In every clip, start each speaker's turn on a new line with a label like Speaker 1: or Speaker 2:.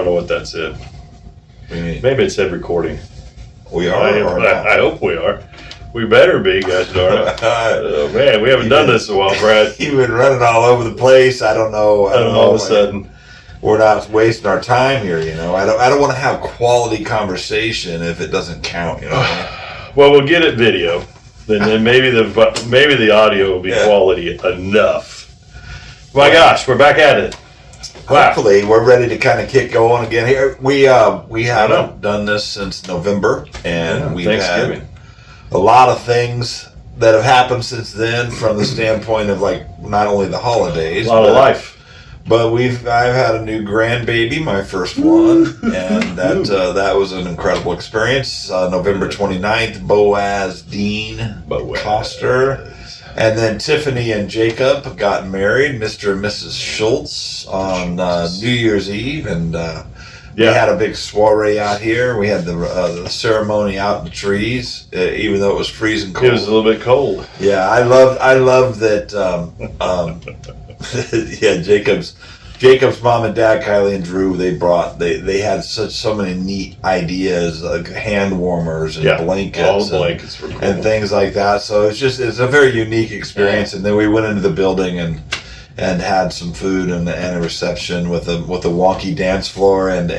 Speaker 1: I don't know what that said. Maybe it said recording.
Speaker 2: We are.
Speaker 1: I hope we are. We better be, gosh darn it. Oh, man, we haven't done this in a while, Brad.
Speaker 2: You've been running all over the place. I don't know.
Speaker 1: All of a sudden.
Speaker 2: We're not wasting our time here, you know. I don't want to have quality conversation if it doesn't count, you know.
Speaker 1: Well, we'll get it video. Then maybe the audio will be quality enough. My gosh, we're back at it. Wow.
Speaker 2: Hopefully, we're ready to kind of kick going again here. We haven't done this since November, and we've had a lot of things that have happened since then from the standpoint of like not only the holidays,
Speaker 1: a lot of life.
Speaker 2: But I've had a new grandbaby, my first one, and that was an incredible experience. November 29th, Boaz Dean Coster. And then Tiffany and Jacob got married, Mr. and Mrs. Schultz, on New Year's Eve, and we had a big soiree out here. We had the ceremony out in the trees, even though it was freezing cold.
Speaker 1: It was a little bit cold.
Speaker 2: Yeah, I love that. Jacob's mom and dad, Kylie and Drew, they had so many neat ideas, like hand warmers and blankets,
Speaker 1: all the blankets were cool.
Speaker 2: And things like that. So it's a very unique experience. And then we went into the building and had some food and a reception with a wonky dance floor and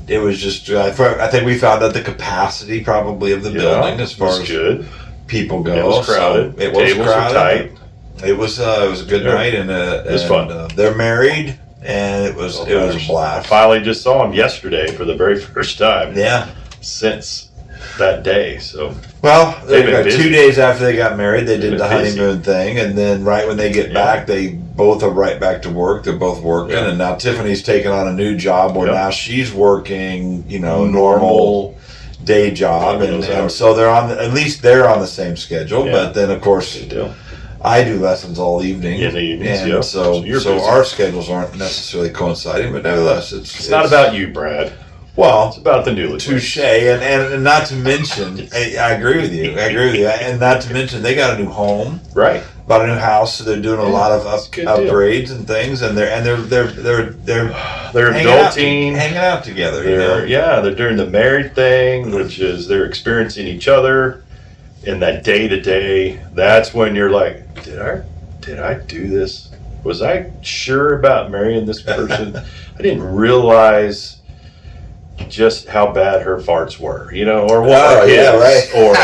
Speaker 2: it was just I think we found out the capacity probably of the building as far as people go.
Speaker 1: It was crowded.
Speaker 2: So it was
Speaker 1: Tables
Speaker 2: crowded.
Speaker 1: Were tight.
Speaker 2: It was a good night, and
Speaker 1: it was fun.
Speaker 2: They're married, and it was a blast.
Speaker 1: I finally just saw him yesterday for the very first time.
Speaker 2: Yeah,
Speaker 1: since that day. So
Speaker 2: 2 days after they got married, they did the honeymoon thing, and then right when they get back, they both are right back to work. They're both working, and now Tiffany's taking on a new job where now she's working, normal day job, and so they're at least they're on the same schedule. Yeah. But then of course. I do lessons all evening.
Speaker 1: In the evenings,
Speaker 2: and so our schedules aren't necessarily coinciding, but nevertheless, it's
Speaker 1: not about you, Brad.
Speaker 2: Well,
Speaker 1: it's about the newlyweds.
Speaker 2: Touche, and not to mention, I agree with you. And not to mention, they got a new home,
Speaker 1: right?
Speaker 2: Bought a new house, so they're doing a lot of upgrades and things, and they're
Speaker 1: adulting,
Speaker 2: hanging out together.
Speaker 1: They're doing the married thing, which is they're experiencing each other. In that day-to-day, that's when you're like, did I do this? Was I sure about marrying this person? I didn't realize just how bad her farts were, or what or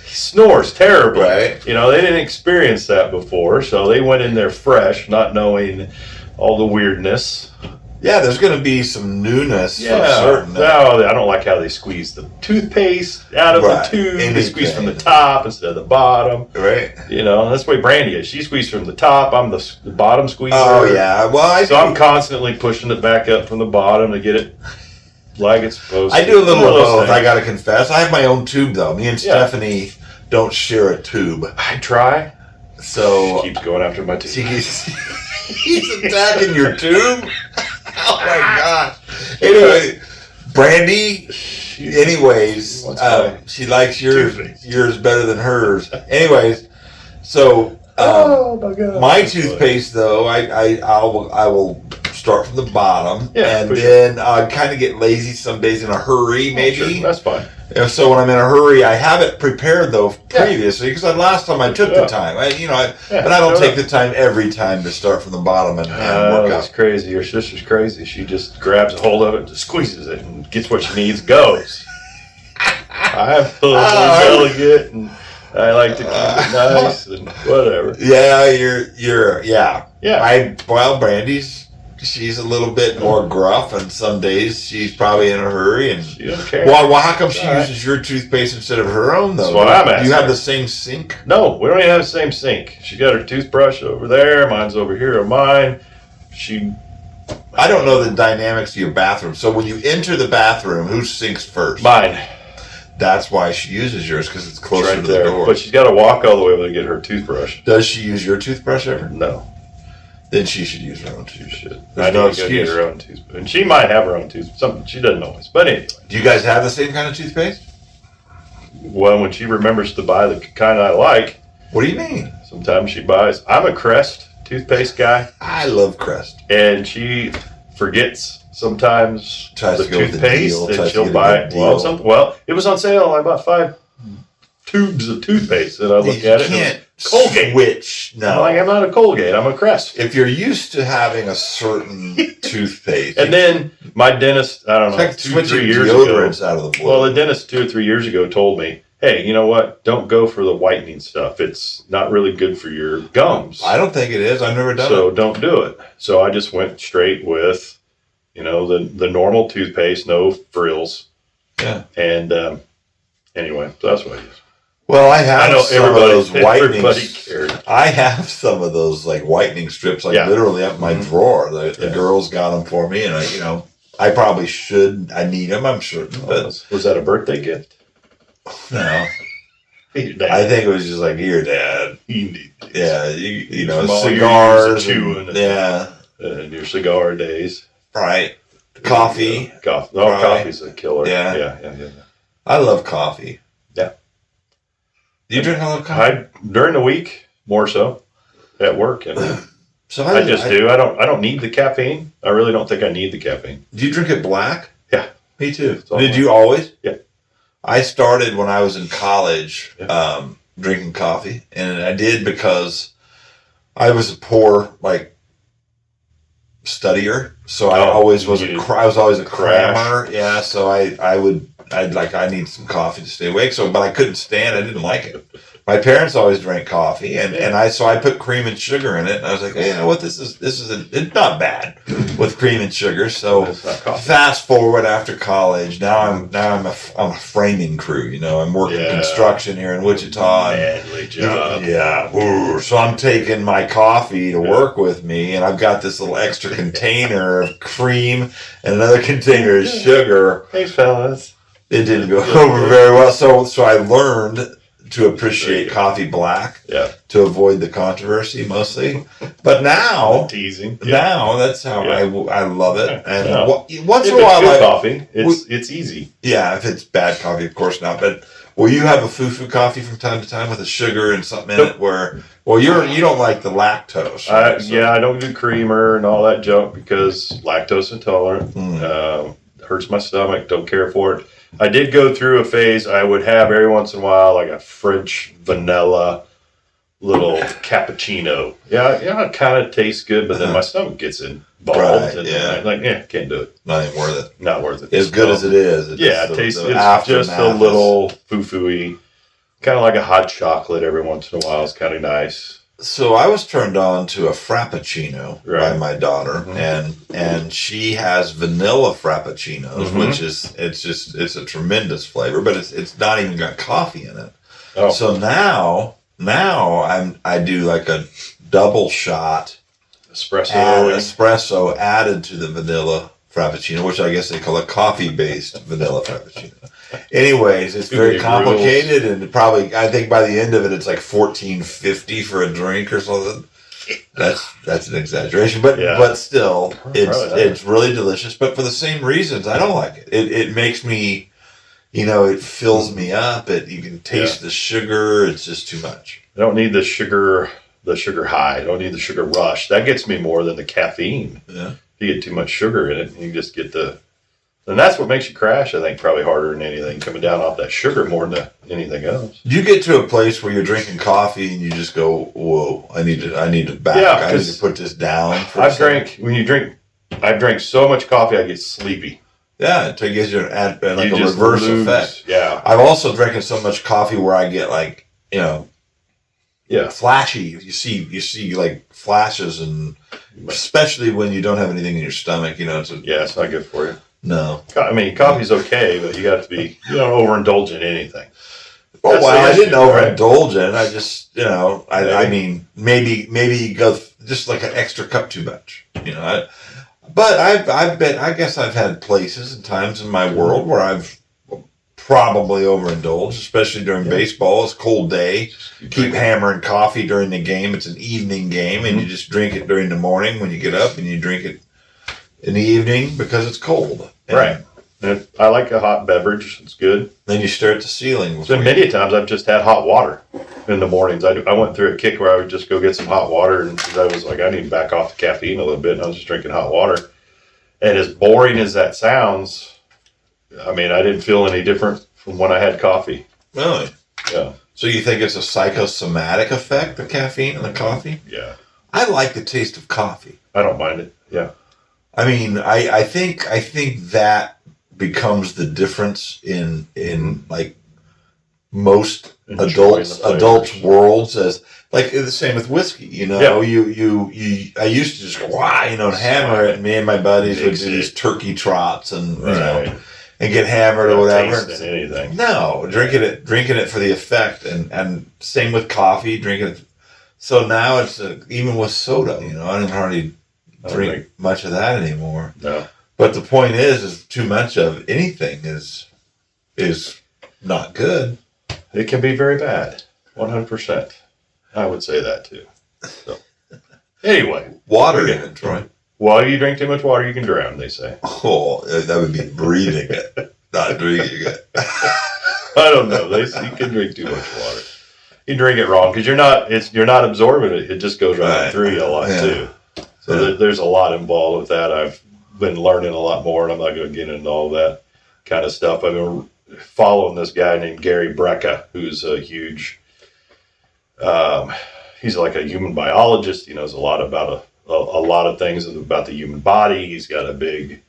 Speaker 1: snores terribly.
Speaker 2: Right.
Speaker 1: They didn't experience that before, so they went in there fresh, not knowing all the weirdness.
Speaker 2: Yeah, there's going to be some newness for certain.
Speaker 1: No, I don't like how they squeeze the toothpaste out of the tube. They squeeze from the top instead of the bottom.
Speaker 2: Right.
Speaker 1: That's the way Brandy is. She squeezes from the top. I'm the bottom squeezer.
Speaker 2: Oh, yeah. Well,
Speaker 1: I'm constantly pushing it back up from the bottom to get it like it's supposed to.
Speaker 2: I do a little of both, I got to confess. I have my own tube, though. Me and Stephanie don't share a tube.
Speaker 1: I try.
Speaker 2: So
Speaker 1: she keeps going after my tube.
Speaker 2: He's attacking your tube? Oh my gosh. Anyway, Brandy, anyways, she likes yours better than hers. Anyways, so my toothpaste though, I will start from the bottom and then I kind of get lazy some days in a hurry maybe.
Speaker 1: Sure, that's fine.
Speaker 2: So when I'm in a hurry, I have it prepared though previously because last time I took the time. But I don't take the time every time to start from the bottom and work out.
Speaker 1: That's crazy. Your sister's crazy. She just grabs a hold of it, just squeezes it, and gets what she needs. Goes. I'm a little delicate, and I like to keep it nice and whatever.
Speaker 2: Yeah. Brandy's. She's a little bit more gruff, and some days she's probably in a hurry. And
Speaker 1: she doesn't care.
Speaker 2: Well, how come she uses your toothpaste instead of her own, though?
Speaker 1: That's what I'm asking.
Speaker 2: Do you have the same sink?
Speaker 1: No, we don't even have the same sink. She got her toothbrush over there. Mine's over here on mine.
Speaker 2: I don't know the dynamics of your bathroom. So when you enter the bathroom, who sinks first?
Speaker 1: Mine.
Speaker 2: That's why she uses yours, because it's closer to the door.
Speaker 1: But she's got to walk all the way over to get her toothbrush.
Speaker 2: Does she use your toothbrush ever?
Speaker 1: No.
Speaker 2: Then she should use her own toothbrush.
Speaker 1: There's no excuse. Get her own toothbrush. And she might have her own toothbrush. She doesn't always. But anyway.
Speaker 2: Do you guys have the same kind of toothpaste?
Speaker 1: Well, when she remembers to buy the kind I like.
Speaker 2: What do you mean?
Speaker 1: Sometimes she buys. I'm a Crest toothpaste guy.
Speaker 2: I love Crest.
Speaker 1: And she forgets sometimes
Speaker 2: Tries
Speaker 1: the
Speaker 2: to go with the
Speaker 1: toothpaste,
Speaker 2: deal,
Speaker 1: and
Speaker 2: tries to
Speaker 1: she'll
Speaker 2: get a
Speaker 1: buy
Speaker 2: good
Speaker 1: well, it was on sale. I bought 5 tubes of toothpaste, and I looked at it.
Speaker 2: You can't
Speaker 1: Colgate.
Speaker 2: switch. No,
Speaker 1: I'm not a Colgate. I'm a Crest.
Speaker 2: if you're used to having a certain toothpaste,
Speaker 1: And then my dentist, I don't
Speaker 2: it's
Speaker 1: know,
Speaker 2: like
Speaker 1: 2-3
Speaker 2: switching
Speaker 1: years ago.
Speaker 2: deodorants out of the blue.
Speaker 1: Well, the dentist 2 or 3 years ago told me, hey, you know what? Don't go for the whitening stuff. It's not really good for your gums.
Speaker 2: I don't think it is. I've never done
Speaker 1: So
Speaker 2: it.
Speaker 1: don't do it. So I just went straight with, the normal toothpaste, no frills.
Speaker 2: Yeah.
Speaker 1: And anyway, so that's what I use.
Speaker 2: Well, I have
Speaker 1: I know
Speaker 2: some of those whitening.
Speaker 1: everybody cared.
Speaker 2: I have some of those like whitening strips, like
Speaker 1: Yeah.
Speaker 2: literally up my drawer. The
Speaker 1: Yeah.
Speaker 2: girls got them for me, and I probably should. I need them. I'm certain, but
Speaker 1: Was that a birthday gift?
Speaker 2: no.
Speaker 1: Your dad.
Speaker 2: I think it was just like, here, Dad.
Speaker 1: You need these.
Speaker 2: Yeah, you know,
Speaker 1: From all your
Speaker 2: cigars.
Speaker 1: years of chewing and-
Speaker 2: Yeah,
Speaker 1: And your cigar days.
Speaker 2: right. Coffee.
Speaker 1: Coffee. Oh,
Speaker 2: Probably.
Speaker 1: coffee's a killer.
Speaker 2: Yeah.
Speaker 1: Yeah.
Speaker 2: I love coffee.
Speaker 1: Yeah.
Speaker 2: Do you drink a lot of coffee?
Speaker 1: During the week, more so, at work, and
Speaker 2: So
Speaker 1: I just do. I don't need the caffeine. I really don't think I need the caffeine.
Speaker 2: Do you drink it black?
Speaker 1: Yeah.
Speaker 2: Me too.
Speaker 1: all
Speaker 2: Did
Speaker 1: black.
Speaker 2: you always?
Speaker 1: Yeah.
Speaker 2: I started when I was in college
Speaker 1: Yeah.
Speaker 2: drinking coffee, and I did because I was a poor studier, so I always was I was always a crammer. Yeah, so I need some coffee to stay awake. So, but I couldn't stand. I didn't like it. My parents always drank coffee, and I put cream and sugar in it, and I was like, hey, you know what, it's not bad with cream and sugar. So
Speaker 1: It's not coffee.
Speaker 2: fast forward after college, now I'm a framing crew. I'm working construction here in Wichita.
Speaker 1: Manly job.
Speaker 2: Yeah. Ooh. So I'm taking my coffee to work with me, and I've got this little extra container of cream and another container of sugar.
Speaker 1: Thanks, fellas.
Speaker 2: It didn't go over very well. So I learned to appreciate coffee black,
Speaker 1: Yeah.
Speaker 2: to avoid the controversy mostly. But now,
Speaker 1: Teasing.
Speaker 2: now that's how I love it. And
Speaker 1: Yeah.
Speaker 2: once
Speaker 1: If
Speaker 2: in a while,
Speaker 1: it's good coffee, it's easy.
Speaker 2: yeah, if it's bad coffee, of course not. But will you have a foo-foo coffee from time to time with a sugar and something in it? You don't like the lactose. Right?
Speaker 1: I don't do creamer and all that junk because lactose intolerant. Hurts my stomach. Don't care for it. I did go through a phase. I would have every once in a while like a French vanilla little cappuccino. Yeah, it kind of tastes good, but then my stomach gets involved.
Speaker 2: Right,
Speaker 1: And
Speaker 2: yeah.
Speaker 1: I'm like, can't do it.
Speaker 2: Not even worth it.
Speaker 1: Not worth it.
Speaker 2: As good as it is.
Speaker 1: It tastes. It's just a
Speaker 2: aftermath
Speaker 1: little foo-foo-y. Kind of like a hot chocolate every once in a while. It's kind of nice.
Speaker 2: So I was turned on to a frappuccino by
Speaker 1: Right.
Speaker 2: my daughter, and she has vanilla frappuccinos,
Speaker 1: Mhm.
Speaker 2: which is it's a tremendous flavor, but it's not even got coffee in it.
Speaker 1: Oh,
Speaker 2: So now I do like a double shot espresso added to the vanilla frappuccino, which I guess they call a coffee-based vanilla frappuccino. Anyways, it's very complicated, and probably I think by the end of it, it's like $14.50 for a drink or something. That's an exaggeration, but still, it's really delicious. But for the same reasons, I don't like it. It makes me, it fills me up. You can taste the sugar. It's just too much.
Speaker 1: I don't need the sugar high. I don't need the sugar rush. That gets me more than the caffeine.
Speaker 2: Yeah.
Speaker 1: If you get too much sugar in it, you just get and that's what makes you crash, I think, probably harder than anything, coming down off that sugar more than anything else.
Speaker 2: You get to a place where you're drinking coffee and you just go, "Whoa! I need to back.
Speaker 1: Yeah,
Speaker 2: I need to put this down."
Speaker 1: I've drank so much coffee, I get sleepy.
Speaker 2: Yeah, it gives you a
Speaker 1: You just
Speaker 2: reverse
Speaker 1: lose.
Speaker 2: effect.
Speaker 1: Yeah.
Speaker 2: I've also drinking so much coffee where I get
Speaker 1: Yeah.
Speaker 2: flashy. You see like flashes, and especially when you don't have anything in your stomach.
Speaker 1: It's not good for you.
Speaker 2: No.
Speaker 1: I mean, coffee's okay, but you got to be, you don't overindulge in anything.
Speaker 2: Oh,
Speaker 1: That's
Speaker 2: well,
Speaker 1: the
Speaker 2: I didn't
Speaker 1: issue, right?
Speaker 2: overindulge in it. I just, I mean, maybe go just like an extra cup too much, But I guess I've had places and times in my world where I've probably overindulged, especially during baseball. It's a cold day. Keep hammering coffee during the game. It's an evening game, and you just drink it during the morning when you get up, and you drink it in the evening because it's cold. And
Speaker 1: Right. And I like a hot beverage. It's good.
Speaker 2: then you stare at the ceiling.
Speaker 1: So many times I've just had hot water in the mornings. I went through a kick where I would just go get some hot water, and 'cause I was like, I need to back off the caffeine a little bit, and I was just drinking hot water. And as boring as that sounds, I mean, I didn't feel any different from when I had coffee.
Speaker 2: Really?
Speaker 1: Yeah.
Speaker 2: So you think it's a psychosomatic effect, the caffeine in the coffee?
Speaker 1: Yeah.
Speaker 2: I like the taste of coffee.
Speaker 1: I don't mind it. Yeah.
Speaker 2: I mean, I think that becomes the difference in like most adults worlds, as like the same with whiskey. You know, I used to just go, wow, you know, and hammer it. And me and my buddies would do these turkey trots and you know, and get hammered or whatever.
Speaker 1: Anything.
Speaker 2: No, drinking it for the effect, and same with coffee, drinking it. So now it's even with soda. You know, I don't hardly drink much of that anymore.
Speaker 1: No.
Speaker 2: But the point is too much of anything is not good.
Speaker 1: It can be very bad. 100%. I would say that too. So, anyway.
Speaker 2: Water even, Troy.
Speaker 1: While you drink too much water, you can drown, they say.
Speaker 2: Oh, that would be breathing it, not drinking it.
Speaker 1: I don't know. You can drink too much water. You drink it wrong because you're not absorbing it. It just goes right through you a lot too. So there's a lot involved with that. I've been learning a lot more, and I'm not going to get into all that kind of stuff. I've been following this guy named Gary Brecka, who's a huge, he's like a human biologist. He knows a lot about a lot of things about the human body. He's got a big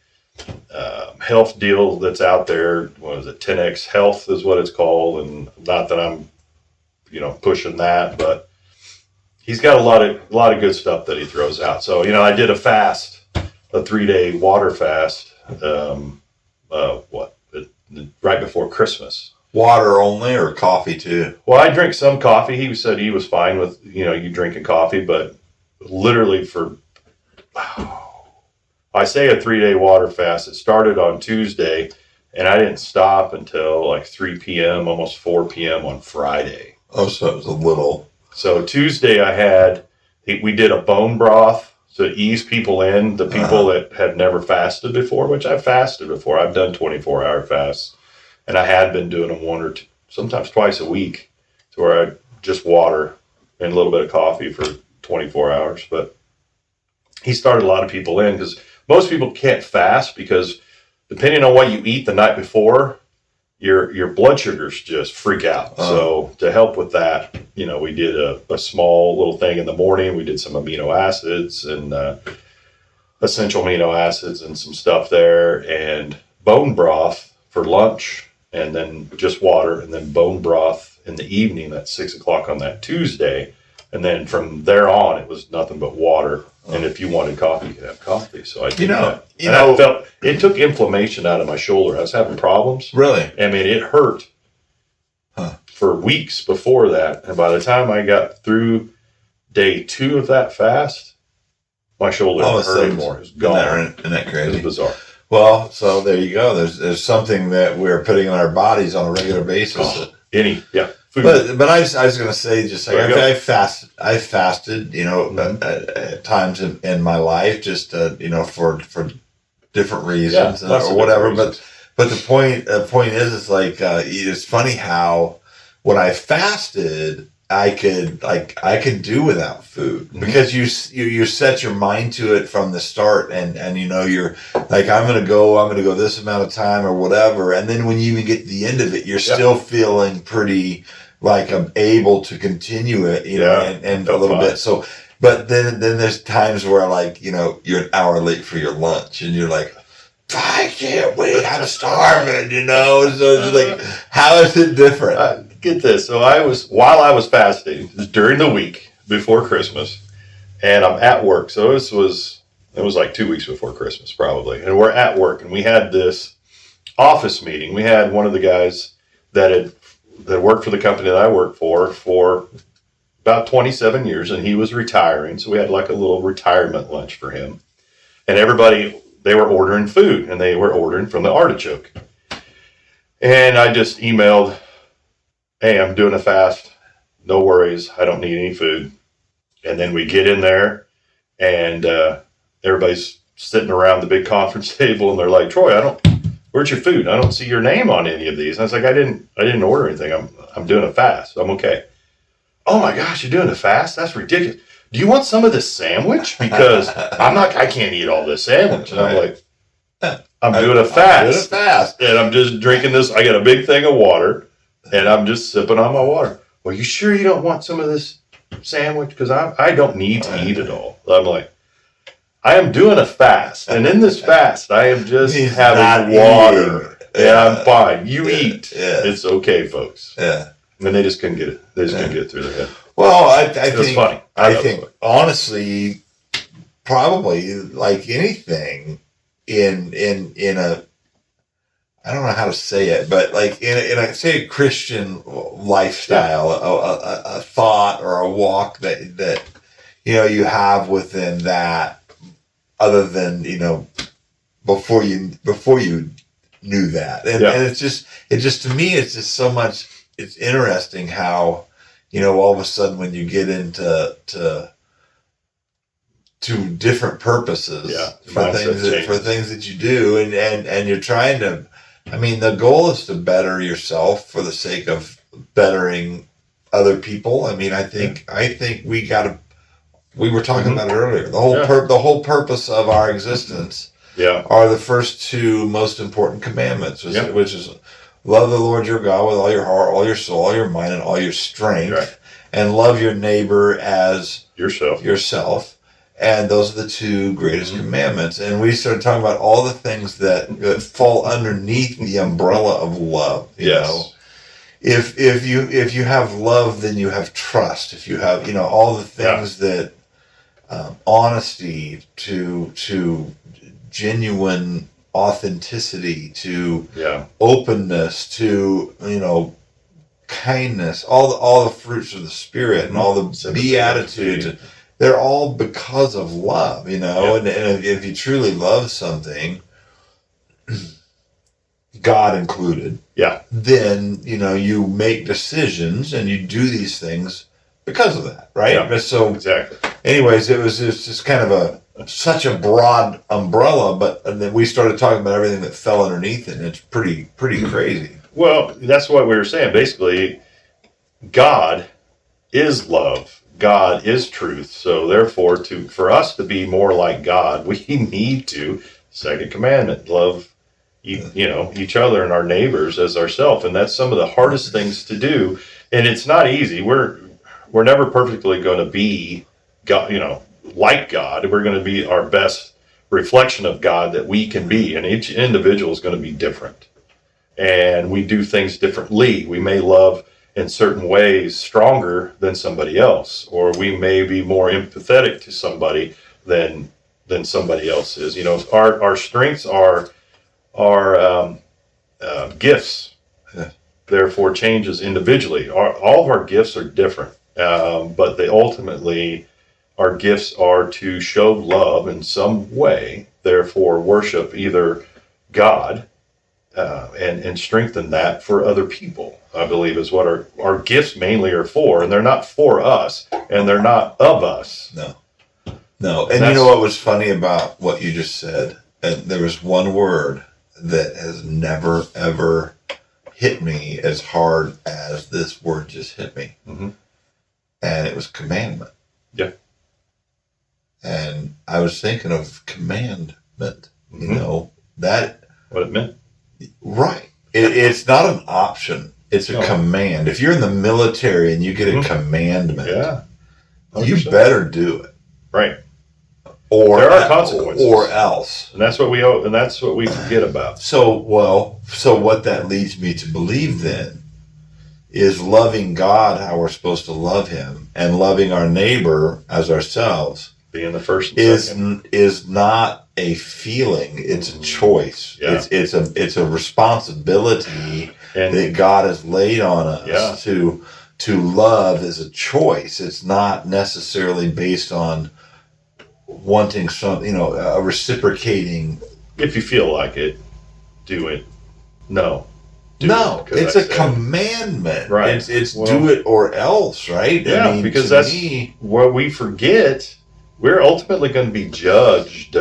Speaker 1: health deal that's out there. What is it? 10X Health is what it's called. And not that I'm, pushing that, but he's got a lot of good stuff that he throws out. So, I did a 3-day water fast, right before Christmas.
Speaker 2: Water only or coffee too?
Speaker 1: Well, I drink some coffee. He said he was fine with, you drinking coffee, but literally I say a 3-day water fast. It started on Tuesday and I didn't stop until like 3 p.m., almost 4 p.m. on Friday.
Speaker 2: Oh, so it was a little.
Speaker 1: So Tuesday we did a bone broth to ease people in, the people that had never fasted before, which I've fasted before. I've done 24-hour fasts, and I had been doing them 1 or 2, sometimes twice a week, to where I just water and a little bit of coffee for 24 hours. But he started a lot of people in because most people can't fast because depending on what you eat the night before, your blood sugars just freak out. So to help with that, we did a small little thing in the morning. We did some amino acids and essential amino acids and some stuff there, and bone broth for lunch, and then just water, and then bone broth in the evening at 6 o'clock on that Tuesday. And then from there on, it was nothing but water. And if you wanted coffee, you could have coffee. So I did that. I felt it took inflammation out of my shoulder. I was having problems.
Speaker 2: Really?
Speaker 1: I mean, it hurt for weeks before that. And by the time I got through day 2 of that fast, my shoulder didn't hurt anymore. It was gone.
Speaker 2: Isn't that crazy?
Speaker 1: It was bizarre.
Speaker 2: Well, so there you go. There's something that we're putting in our bodies on a regular basis.
Speaker 1: Food.
Speaker 2: But I was going to say, just like I fasted, at times in my life, just for different reasons or whatever. Reasons. But the point is, it's like it's funny how when I fasted, I could do without food because you set your mind to it from the start, and you're like, I'm gonna go this amount of time or whatever, and then when you even get to the end of it, you're still feeling pretty like I'm able to continue it, and a little bit. So, but then there's times where you're an hour late for your lunch, and you're like, I can't wait, I'm starving, So it's like, how is it different?
Speaker 1: Get this. So while I was fasting, it was during the week before Christmas, and I'm at work. So it was like 2 weeks before Christmas probably. And we're at work, and we had this office meeting. We had one of the guys that worked for the company that I worked for about 27 years, and he was retiring. So we had like a little retirement lunch for him. And everybody, they were ordering food, and they were ordering from the Artichoke. And I just emailed, hey, I'm doing a fast. No worries. I don't need any food. And then we get in there, and everybody's sitting around the big conference table, and they're like, Troy, where's your food? I don't see your name on any of these. And I was like, I didn't order anything. I'm doing a fast. I'm okay. Oh my gosh, you're doing a fast? That's ridiculous. Do you want some of this sandwich? Because I can't eat all this sandwich. And I'm like, I'm doing a fast. And I'm just drinking this. I got a big thing of water, and I'm just sipping on my water. Well, you sure you don't want some of this sandwich? Because I don't need to eat it all. I'm like, I am doing a fast. And in this fast, I am just having water. And I'm fine. You eat. Yeah. It's okay, folks.
Speaker 2: Yeah.
Speaker 1: And they just couldn't get it. They just couldn't get it through their head.
Speaker 2: Well, I think
Speaker 1: it's funny.
Speaker 2: I think honestly, probably like anything in a, I don't know how to say it, but like in a say a Christian lifestyle, a thought or a walk that you have within that, other than before you knew that, and it's just to me it's just so much. It's interesting how all of a sudden when you get into to different purposes for things that you do, and you're trying to. I mean, the goal is to better yourself for the sake of bettering other people. I mean, I think we were talking about it earlier. The whole purpose of our existence are the first two most important commandments, which is love the Lord your God with all your heart, all your soul, all your mind, and all your strength, and love your neighbor as yourself. And those are the two greatest commandments. And we started talking about all the things that fall underneath the umbrella of love. You know, if you have love, then you have trust. If you have all the things that honesty to genuine authenticity to openness to kindness, all the fruits of the Spirit and all the beatitudes. They're all because of love, and if you truly love something, God included, then, you make decisions and you do these things because of that, right?
Speaker 1: Yeah,
Speaker 2: so,
Speaker 1: exactly.
Speaker 2: Anyways, it was just kind of such a broad umbrella, and then we started talking about everything that fell underneath it, and it's pretty crazy.
Speaker 1: Well, that's what we were saying. Basically, God is love. God is truth. So therefore, for us to be more like God, we need to, second commandment, love each other and our neighbors as ourselves. And that's some of the hardest things to do. And it's not easy. We're never perfectly going to be God, like God. We're going to be our best reflection of God that we can be. And each individual is going to be different. And we do things differently. We may love in certain ways stronger than somebody else, or we may be more empathetic to somebody than somebody else is. Our strengths are gifts. Therefore, changes individually. All of our gifts are different, but ultimately our gifts are to show love in some way. Therefore, worship either God and strengthen that for other people, I believe, is what our gifts mainly are for. And they're not for us, and they're not of us.
Speaker 2: No. And you know what was funny about what you just said? And there was one word that has never, ever hit me as hard as this word just hit me. Mm-hmm. And it was commandment.
Speaker 1: Yeah.
Speaker 2: And I was thinking of commandment, that...
Speaker 1: What it meant.
Speaker 2: Right. It's not an option. It's a command. If you're in the military and you get a commandment, you better do it.
Speaker 1: Right.
Speaker 2: Or
Speaker 1: there are consequences.
Speaker 2: Or else.
Speaker 1: And that's what we forget about.
Speaker 2: So what that leads me to believe then is loving God how we're supposed to love him and loving our neighbor as ourselves
Speaker 1: being the first and second
Speaker 2: is not a feeling, it's a choice. It's a responsibility that God has laid on us to love is a choice. It's not necessarily based on wanting a reciprocating.
Speaker 1: If you feel like it, do it.
Speaker 2: It's a commandment.
Speaker 1: Right.
Speaker 2: It's do it or else, right?
Speaker 1: Yeah, because that's what we forget. We're ultimately going to be judged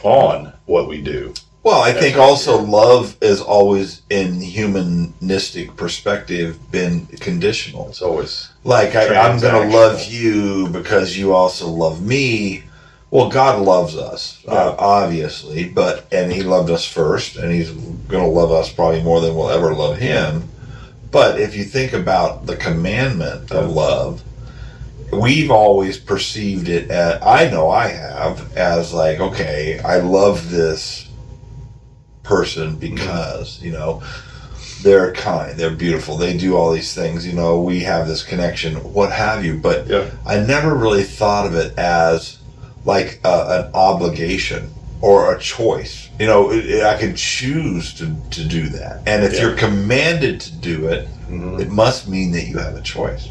Speaker 1: on what we do.
Speaker 2: Well, I think also love is always, in humanistic perspective, been conditional.
Speaker 1: It's always
Speaker 2: like I'm going to love you because you also love me. Well, God loves us, obviously, and He loved us first, and He's going to love us probably more than we'll ever love Him. But if you think about the commandment of love, we've always perceived it as, I know I have, as like, okay, I love this person because, they're kind, they're beautiful, they do all these things, we have this connection, what have you. But I never really thought of it as like an obligation or a choice. I could choose to do that. And if you're commanded to do it, it must mean that you have a choice.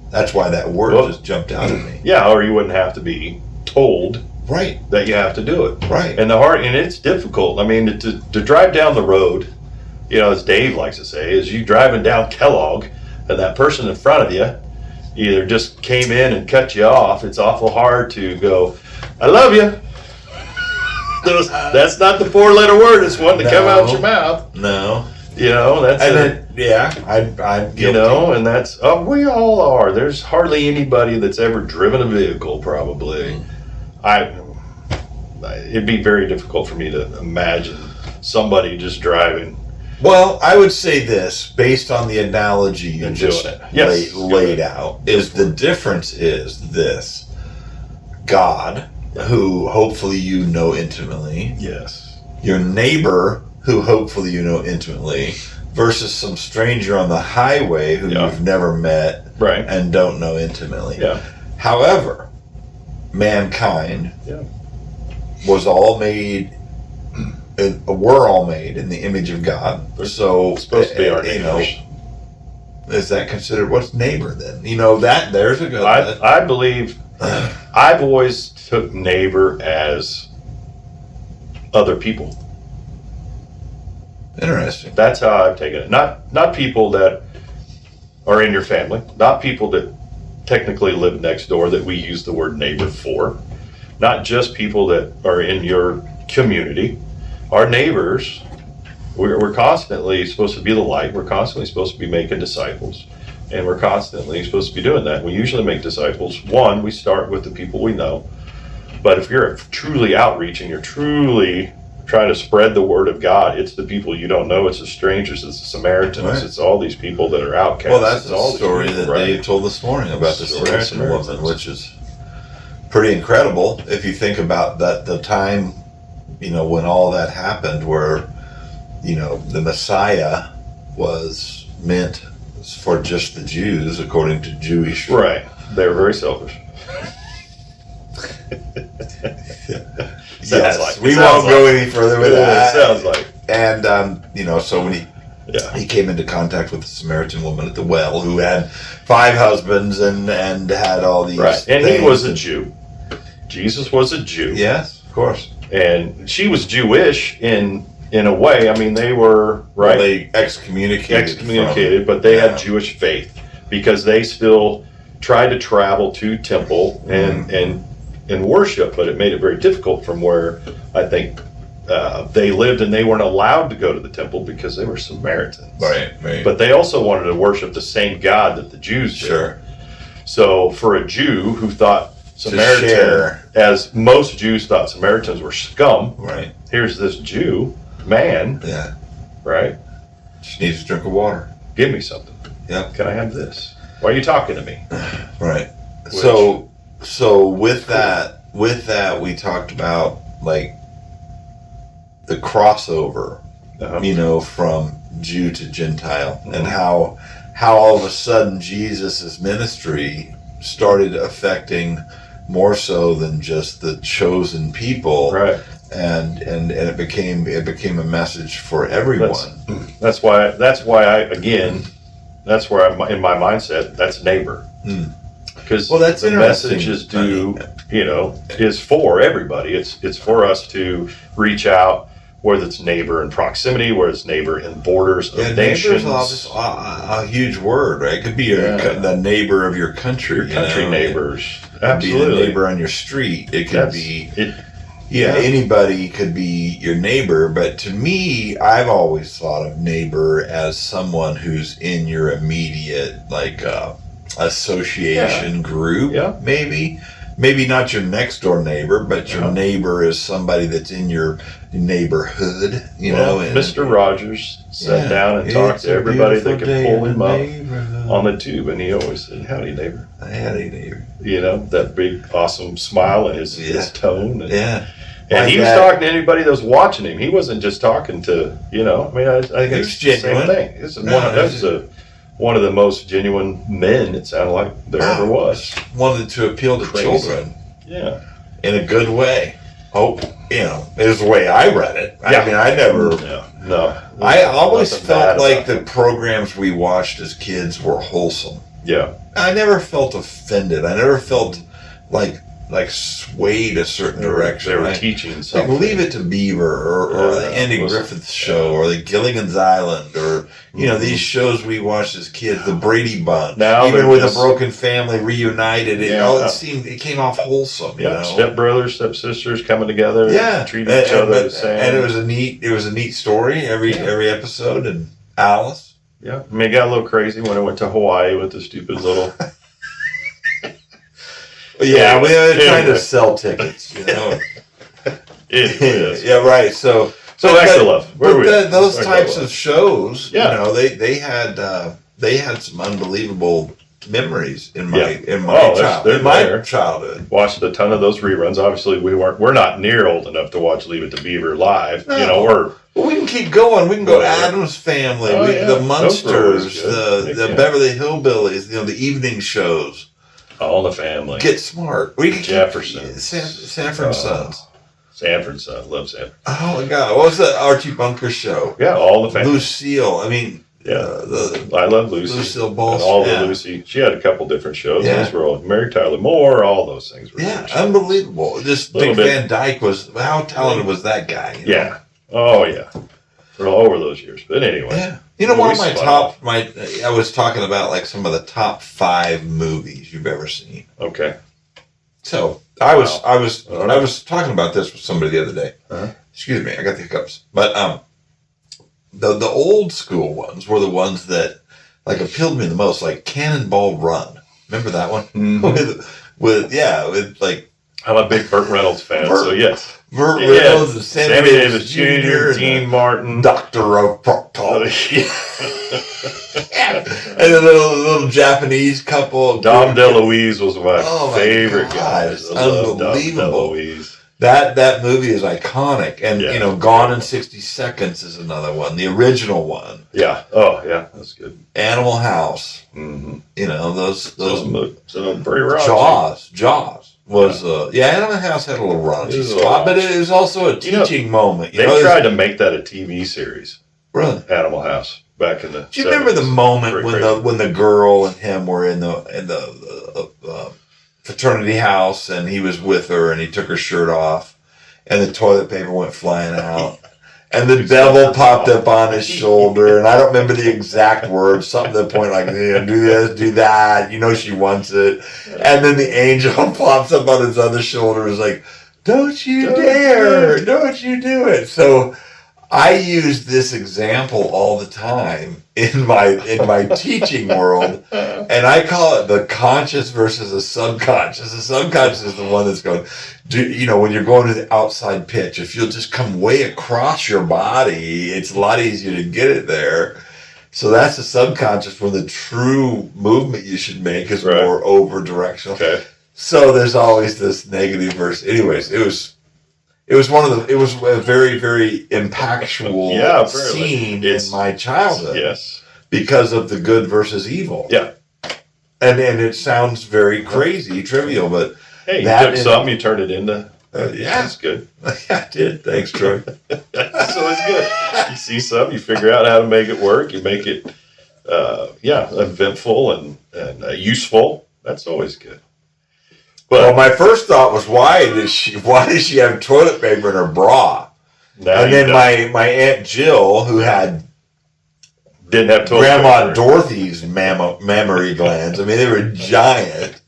Speaker 2: That's why that word just jumped out at me.
Speaker 1: Yeah, or you wouldn't have to be told that you have to do it.
Speaker 2: Right.
Speaker 1: And it's difficult. I mean, to drive down the road, as Dave likes to say, is you driving down Kellogg and that person in front of you either just came in and cut you off. It's awful hard to go, I love you. That's not the 4-letter word. It's one to come out your mouth.
Speaker 2: No.
Speaker 1: That's
Speaker 2: I'm guilty.
Speaker 1: And that's, we all are. There's hardly anybody that's ever driven a vehicle, probably. It'd be very difficult for me to imagine somebody just driving.
Speaker 2: Well, I would say this, based on the analogy you just laid out, is the difference is this. God, who hopefully you know intimately.
Speaker 1: Yes.
Speaker 2: Your neighbor, who hopefully you know intimately, versus some stranger on the highway who you've never met and don't know intimately.
Speaker 1: Yeah.
Speaker 2: However, mankind was all made, we're all made in the image of God. So
Speaker 1: it's supposed to be our neighbors.
Speaker 2: Is that considered, what's neighbor then? There's a good.
Speaker 1: I believe, I've always took neighbor as other people.
Speaker 2: Interesting.
Speaker 1: That's how I've taken it. Not people that are in your family, not people that technically live next door that we use the word neighbor for, not just people that are in your community. Our neighbors, we're constantly supposed to be the light. We're constantly supposed to be making disciples, and we're constantly supposed to be doing that. We usually make disciples. One, we start with the people we know, but if you're truly outreaching, you're truly trying to spread the word of God, it's the people you don't know, it's the strangers, it's the Samaritans, it's all these people that are outcasts.
Speaker 2: Well, that's the story that Dave told this morning about the Samaritan woman, which is pretty incredible if you think about that, the time, when all that happened, where, the Messiah was meant for just the Jews, according to Jewish.
Speaker 1: Right. They were very selfish.
Speaker 2: Yes, we won't go any further with that.
Speaker 1: It sounds like.
Speaker 2: And, so when he came into contact with the Samaritan woman at the well who had 5 husbands and had all these things.
Speaker 1: And he was a Jew. Jesus was a Jew.
Speaker 2: Yes, of course.
Speaker 1: And she was Jewish in a way. I mean, they were,
Speaker 2: Well, they excommunicated,
Speaker 1: but they had Jewish faith because they still tried to travel to temple and worship, but it made it very difficult from where I think they lived, and they weren't allowed to go to the temple because they were Samaritans.
Speaker 2: Right.
Speaker 1: But they also wanted to worship the same God that the Jews did.
Speaker 2: Sure.
Speaker 1: So for a Jew who thought as most Jews thought Samaritans were scum, here's this Jew man,
Speaker 2: just needs a drink of water.
Speaker 1: Give me something.
Speaker 2: Yeah.
Speaker 1: Can I have this? Why are you talking to me?
Speaker 2: Right. So with that, we talked about like the crossover, from Jew to Gentile, and how all of a sudden Jesus' ministry started affecting more so than just the chosen people, and it became a message for everyone.
Speaker 1: That's why that's where I'm in my mindset. That's neighbor. Because
Speaker 2: that's
Speaker 1: the message is is for everybody. It's for us to reach out, whether it's neighbor in proximity, whether it's neighbor in borders of nations.
Speaker 2: Neighbor's a huge word, right? It could be the neighbor of your country.
Speaker 1: Your country neighbors.
Speaker 2: Absolutely. It could be the neighbor on your street. It could be... anybody could be your neighbor, but to me, I've always thought of neighbor as someone who's in your immediate, association group, maybe. maybe not your next door neighbor, but your neighbor is somebody that's in your neighborhood, you know. And,
Speaker 1: Mr. Rogers sat down and talked to everybody that could pull him up on the tube, and he always said, "Howdy, neighbor."
Speaker 2: Howdy, neighbor.
Speaker 1: You know, that big, awesome smile and his tone. And, and he was talking to anybody that was watching him. He wasn't just talking to, you know, I mean, I think it's the same thing. This is one of the most genuine men, it sounded like, there ever was.
Speaker 2: Wanted to appeal to children.
Speaker 1: Yeah.
Speaker 2: In a good way. Hope, you know, is the way I read it. I mean, I never...
Speaker 1: No.
Speaker 2: I always felt like the programs we watched as kids were wholesome.
Speaker 1: Yeah.
Speaker 2: I never felt offended. I never felt like swayed a certain direction.
Speaker 1: They were teaching something.
Speaker 2: Like Leave It to Beaver or the Andy Griffith Show or the Gilligan's Island or, you know, these shows we watched as kids, the Brady Bunch.
Speaker 1: Now
Speaker 2: even with a broken family reunited, it came off wholesome.
Speaker 1: Yeah,
Speaker 2: you know?
Speaker 1: Step brothers, step sisters coming together. Treating each other the same.
Speaker 2: And it was a neat story every episode. And Alice.
Speaker 1: Yeah, I mean, it got a little crazy when I went to Hawaii with the stupid little...
Speaker 2: Yeah, we were trying to sell tickets, you know.
Speaker 1: Yeah,
Speaker 2: right. So
Speaker 1: extra love.
Speaker 2: Those types of shows, you know, they had some unbelievable memories in my childhood.
Speaker 1: Watched a ton of those reruns. Obviously, we're not near old enough to watch Leave It to Beaver live. No. You know,
Speaker 2: we can keep going. We can go Addams Family, the Munsters, the Beverly Hillbillies, you know, the evening shows.
Speaker 1: All the Family.
Speaker 2: Get Smart. We can
Speaker 1: Jefferson.
Speaker 2: Sanford Sons.
Speaker 1: Sanford Sons. Love Sanford.
Speaker 2: Oh my God! What was that Archie Bunker show?
Speaker 1: Yeah, All the Family.
Speaker 2: Lucille. I mean,
Speaker 1: I love Lucy.
Speaker 2: Lucille Ball.
Speaker 1: And all the Lucy. She had a couple different shows. Those were all Mary Tyler Moore. All those things were.
Speaker 2: Yeah, unbelievable. Just Dick Van Dyke was. How talented was that guy? You know?
Speaker 1: Yeah. Oh yeah. For all over those years. But anyway.
Speaker 2: Yeah. You know, one of I was talking about like some of the top 5 movies you've ever seen.
Speaker 1: Okay.
Speaker 2: So I was talking about this with somebody the other day. Excuse me, I got the hiccups. But the old school ones were the ones that like appealed to me the most, like Cannonball Run. Remember that one?
Speaker 1: Mm-hmm.
Speaker 2: with like
Speaker 1: I'm a big Burt Reynolds fan, so yes.
Speaker 2: Burt Reynolds and
Speaker 1: Sammy Davis Jr., Dean Martin,
Speaker 2: Doctor of Proctor. And the little Japanese couple.
Speaker 1: Dom DeLuise was my favorite guy.
Speaker 2: Unbelievable. That movie is iconic. And, you know, Gone in 60 Seconds is another one. The original one.
Speaker 1: Yeah. Oh, yeah. That's good.
Speaker 2: Animal House.
Speaker 1: Mm-hmm.
Speaker 2: You know, those
Speaker 1: pretty rough.
Speaker 2: Jaws. Animal House had a little raunchy spot, but it was also a teaching moment.
Speaker 1: They tried to make that a TV series.
Speaker 2: Really?
Speaker 1: Animal House back in the.
Speaker 2: Do you remember the moment when the girl and him were in the fraternity house and he was with her and he took her shirt off and the toilet paper went flying out? And the devil popped up on his shoulder, and I don't remember the exact words, something to the point like, do this, do that, you know she wants it. And then the angel pops up on his other shoulder and is like, don't you dare, don't you do it. So I use this example all the time in my teaching world, and I call it the conscious versus the subconscious. The subconscious is the one that's going, when you're going to the outside pitch, if you'll just come way across your body, it's a lot easier to get it there. So that's the subconscious, when the true movement you should make is more over directional. Okay. So there's always this negative versus. Anyways, it was a very, very impactful scene in my childhood.
Speaker 1: Yes.
Speaker 2: Because of the good versus evil.
Speaker 1: Yeah.
Speaker 2: And it sounds very crazy, trivial, but
Speaker 1: hey, you took something, you turned it into. That's good.
Speaker 2: I did. Thanks, Troy.
Speaker 1: So it's good. You see something, you figure out how to make it work. You make it, eventful and useful. That's always good.
Speaker 2: But my first thought was, why does she have toilet paper in her bra? And then my Aunt Jill, who
Speaker 1: didn't have toilet
Speaker 2: Grandma
Speaker 1: paper.
Speaker 2: Dorothy's mammary glands. I mean, they were giant.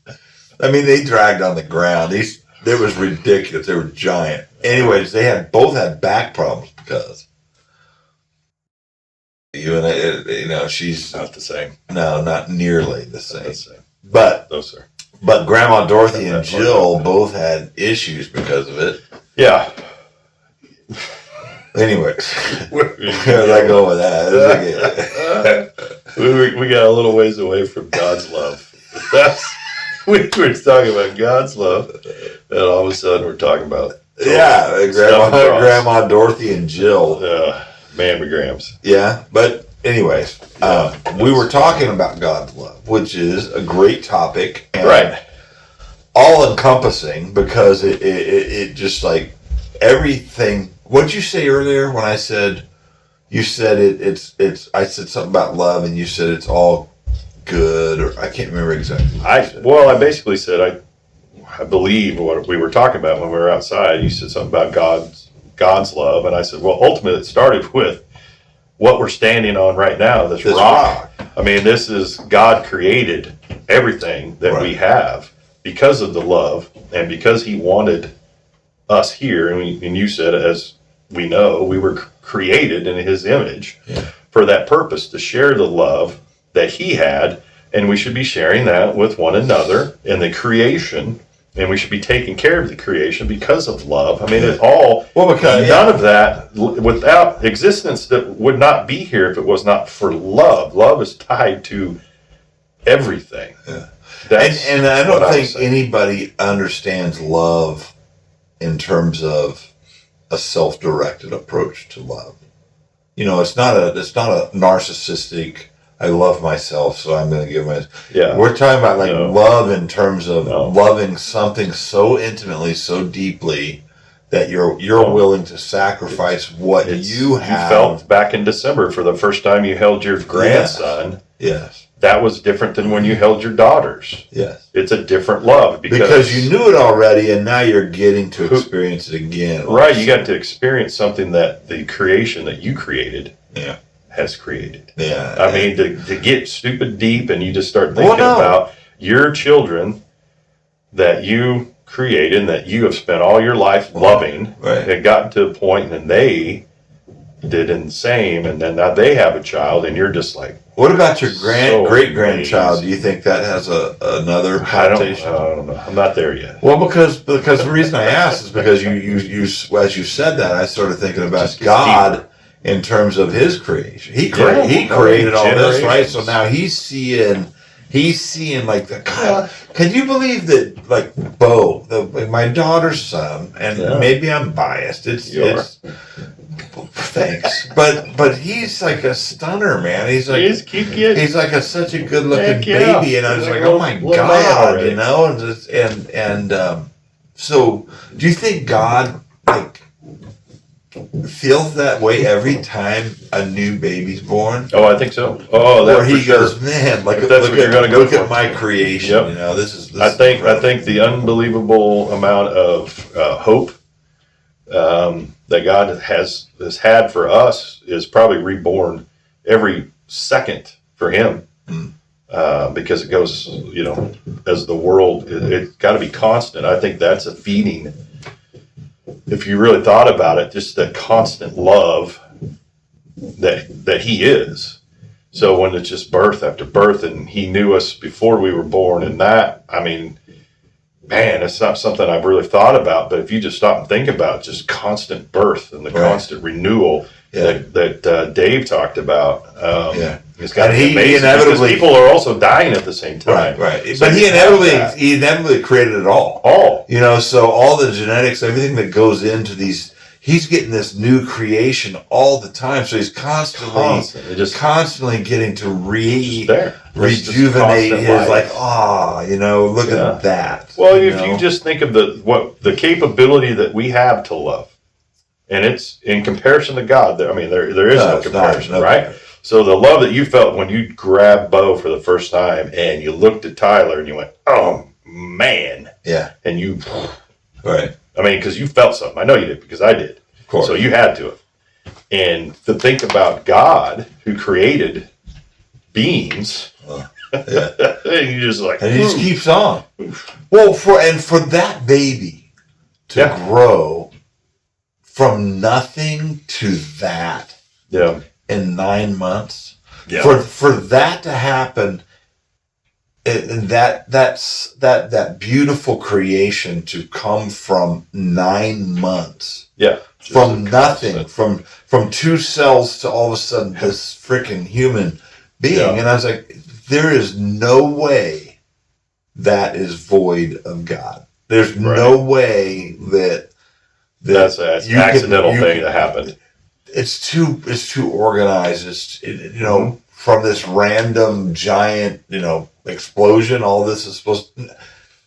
Speaker 2: I mean, they dragged on the ground. It was ridiculous. They were giant. Anyways, they both had back problems because she's
Speaker 1: not the same.
Speaker 2: No, not nearly the same.
Speaker 1: Not the same.
Speaker 2: But
Speaker 1: no, sir.
Speaker 2: But Grandma Dorothy and Jill both had issues because of it.
Speaker 1: Yeah.
Speaker 2: Anyways, where did I go with that?
Speaker 1: We got a little ways away from God's love. We were talking about God's love, and all of a sudden we're talking about
Speaker 2: Grandma Dorothy and Jill.
Speaker 1: Mammograms.
Speaker 2: Yeah, but anyways, we were talking about God's love, which is a great topic, and
Speaker 1: right?
Speaker 2: All encompassing, because it just like everything. What'd you say earlier when I said? You said it's. I said something about love, and you said it's all good, or I can't remember exactly.
Speaker 1: I basically said I believe what we were talking about when we were outside. You said something about God's love, and I said, well, ultimately it started with what we're standing on right now, this rock. I mean, this is God created everything that we have because of the love, and because He wanted us here, and you said, as we know, we were created in His image for that purpose, to share the love that He had, and we should be sharing that with one another in the creation, and we should be taking care of the creation because of love. I mean, it all, none of that, without existence, that would not be here if it was not for love. Love is tied to everything.
Speaker 2: Yeah. And I don't think anybody understands love in terms of a self-directed approach to love. You know, it's not a narcissistic, I love myself, so I'm going to give my... Yeah. We're talking about love in terms of loving something so intimately, so deeply, that you're willing to sacrifice what you have.
Speaker 1: You felt back in December for the first time you held your grandson.
Speaker 2: Yes.
Speaker 1: That was different than when you held your daughters.
Speaker 2: Yes.
Speaker 1: It's a different love.
Speaker 2: Because you knew it already, and now you're getting to experience it again.
Speaker 1: Right, you got to experience something that the creation that you created has created.
Speaker 2: Yeah.
Speaker 1: I mean, to get stupid deep, and you just start thinking about your children that you created and that you have spent all your life loving, and gotten to a point, and they did the same, and then now they have a child, and you're just like,
Speaker 2: what about your great-grandchild? Do you think that has another connotation?
Speaker 1: I don't know. I'm not there yet.
Speaker 2: Well, because the reason I asked is because you as you said that, I started thinking about God in terms of His creation. He created all this, right? So now he's seeing like the God. Can you believe that, like Bo, my daughter's son, and maybe I'm biased. It's thanks, but he's like a stunner, man. He's like such a good looking baby, and I was like, oh my God, you know, and so do you think God like feels that way every time a new baby's born?
Speaker 1: Oh, I think so. Oh, that
Speaker 2: he goes, man, like look at my creation. Yep. You know, this is
Speaker 1: I think the unbelievable amount of hope that God has had for us is probably reborn every second for Him, because it goes, you know, as the world, it's got to be constant. I think that's a feeding. If you really thought about it, just the constant love that He is. So when it's just birth after birth, and He knew us before we were born, and that, I mean, man, it's not something I've really thought about, but if you just stop and think about just constant birth and the constant renewal that Dave talked about, it's got to be amazing, because people are also dying at the same time.
Speaker 2: Right. So but he inevitably created it all. You know, so all the genetics, everything that goes into these, he's getting this new creation all the time. So he's constantly getting to rejuvenate his life. Look at that.
Speaker 1: Well, if you just think of the capability that we have to love, and it's in comparison to God. I mean, there is no comparison, right? So the love that you felt when you grabbed Bo for the first time, and you looked at Tyler and you went, "Oh man!"
Speaker 2: Yeah,
Speaker 1: and you,
Speaker 2: right.
Speaker 1: I mean, because you felt something. I know you did, because I did.
Speaker 2: Of course.
Speaker 1: So you had to. And to think about God, who created beings, and you just like,
Speaker 2: and he just keeps on. Well, for that baby to grow from nothing to that, in 9 months, for that to happen And that beautiful creation to come from 9 months.
Speaker 1: Yeah.
Speaker 2: From nothing, from 2 cells to all of a sudden this freaking human being.
Speaker 1: Yeah.
Speaker 2: And I was like, there is no way that is void of God. There's no way
Speaker 1: that's an accidental thing that happened.
Speaker 2: It's too organized. From this random giant, explosion, all this is supposed to,